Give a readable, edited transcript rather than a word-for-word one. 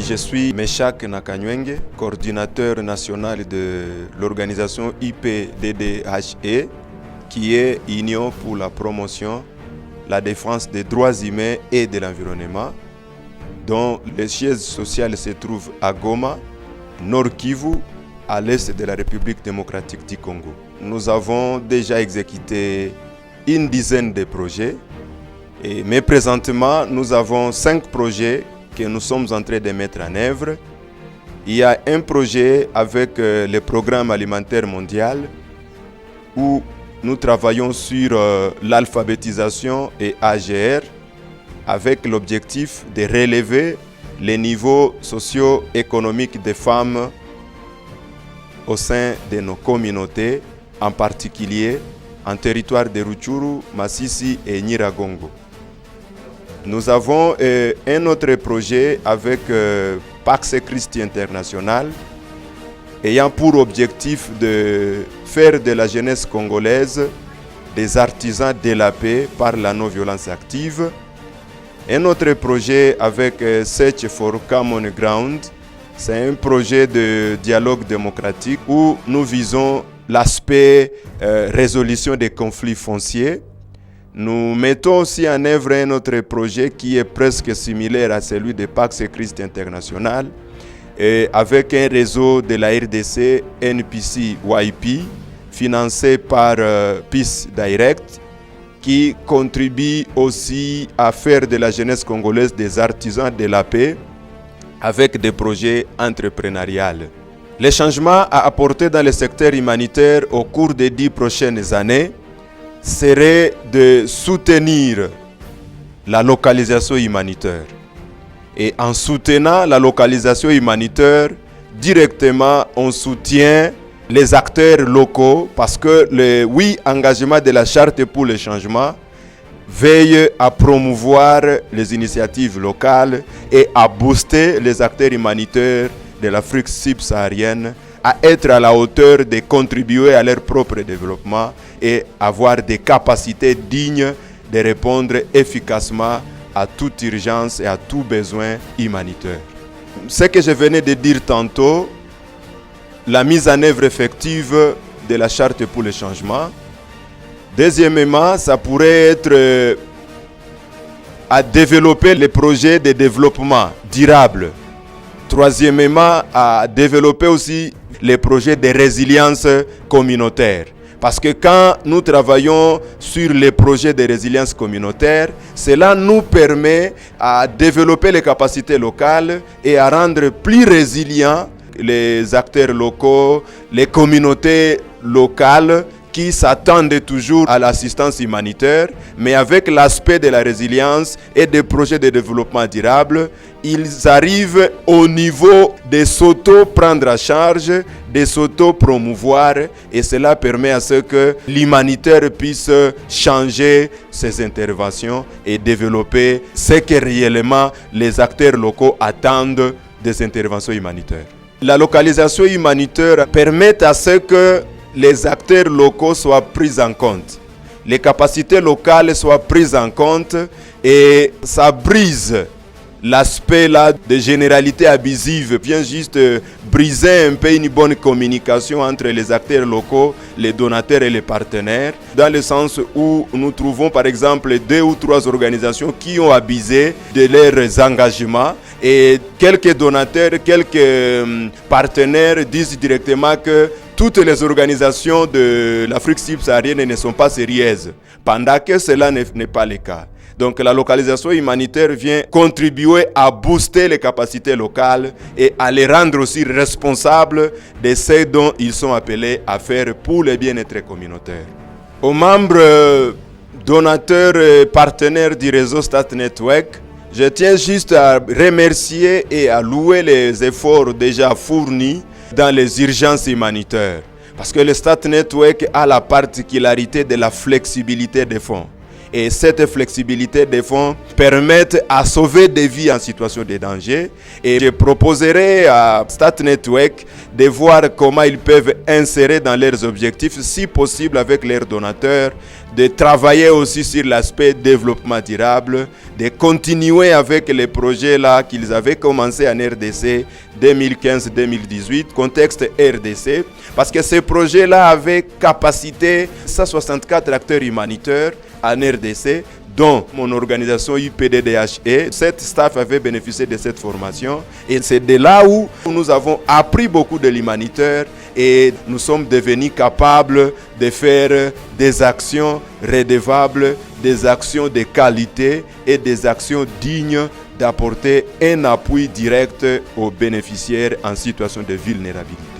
Je suis Meshak Nakanyenge, coordinateur national de l'organisation IPDDHE, qui est Union pour la promotion, la défense des droits humains et de l'environnement, dont le siège social se trouve à Goma, Nord Kivu, à l'est de la République démocratique du Congo. Nous avons déjà exécuté une dizaine de projets, mais présentement nous avons 5 projets que nous sommes en train de mettre en œuvre. Il y a un projet avec le Programme alimentaire mondial où nous travaillons sur l'alphabétisation et AGR avec l'objectif de relever les niveaux socio-économiques des femmes au sein de nos communautés, en particulier en territoire de Rutshuru, Masisi et Nyiragongo. Nous avons un autre projet avec Pax Christi International ayant pour objectif de faire de la jeunesse congolaise des artisans de la paix par la non-violence active. Un autre projet avec Search for Common Ground, c'est un projet de dialogue démocratique où nous visons l'aspect résolution des conflits fonciers. Nous mettons aussi en œuvre un autre projet qui est presque similaire à celui de Pax Christi International, avec un réseau de la RDC NPC-YP, financé par Peace Direct, qui contribue aussi à faire de la jeunesse congolaise des artisans de la paix avec des projets entrepreneuriaux. Les changements à apporter dans le secteur humanitaire au cours des 10 prochaines années serait de soutenir la localisation humanitaire. Et en soutenant la localisation humanitaire, directement, on soutient les acteurs locaux parce que le 8 engagement de la Charte pour le changement veille à promouvoir les initiatives locales et à booster les acteurs humanitaires de l'Afrique subsaharienne à être à la hauteur de contribuer à leur propre développement et avoir des capacités dignes de répondre efficacement à toute urgence et à tout besoin humanitaire. Ce que je venais de dire tantôt, la mise en œuvre effective de la Charte pour le changement. Deuxièmement, ça pourrait être à développer les projets de développement durable. Troisièmement, à développer aussi les projets de résilience communautaire. Parce que quand nous travaillons sur les projets de résilience communautaire, cela nous permet à développer les capacités locales et à rendre plus résilients les acteurs locaux, les communautés locales qui s'attendent toujours à l'assistance humanitaire, mais avec l'aspect de la résilience et des projets de développement durable, ils arrivent au niveau de s'auto-prendre en charge, de s'auto-promouvoir, et cela permet à ce que l'humanitaire puisse changer ses interventions et développer ce que réellement les acteurs locaux attendent des interventions humanitaires. La localisation humanitaire permet à ce que les acteurs locaux soient pris en compte, les capacités locales soient prises en compte et ça brise l'aspect là de généralité abusive, vient juste briser un peu une bonne communication entre les acteurs locaux, les donateurs et les partenaires, dans le sens où nous trouvons par exemple 2 ou 3 organisations qui ont abusé de leurs engagements et quelques donateurs, quelques partenaires disent directement que toutes les organisations de l'Afrique subsaharienne ne sont pas sérieuses, pendant que cela n'est pas le cas. Donc la localisation humanitaire vient contribuer à booster les capacités locales et à les rendre aussi responsables de ce dont ils sont appelés à faire pour le bien-être communautaire. Aux membres donateurs et partenaires du réseau Stat Network, je tiens juste à remercier et à louer les efforts déjà fournis dans les urgences humanitaires. Parce que le Stat Network a la particularité de la flexibilité des fonds. Et cette flexibilité des fonds permet à sauver des vies en situation de danger. Et je proposerai à Stat Network de voir comment ils peuvent insérer dans leurs objectifs, si possible avec leurs donateurs, de travailler aussi sur l'aspect développement durable, de continuer avec les projets là qu'ils avaient commencé en RDC 2015-2018, contexte RDC, parce que ces projets-là avaient capacité 164 acteurs humanitaires en RDC, dont mon organisation IPDDHE. Cette staff avait bénéficié de cette formation et c'est de là où nous avons appris beaucoup de l'humanitaire et nous sommes devenus capables de faire des actions redevables, des actions de qualité et des actions dignes d'apporter un appui direct aux bénéficiaires en situation de vulnérabilité.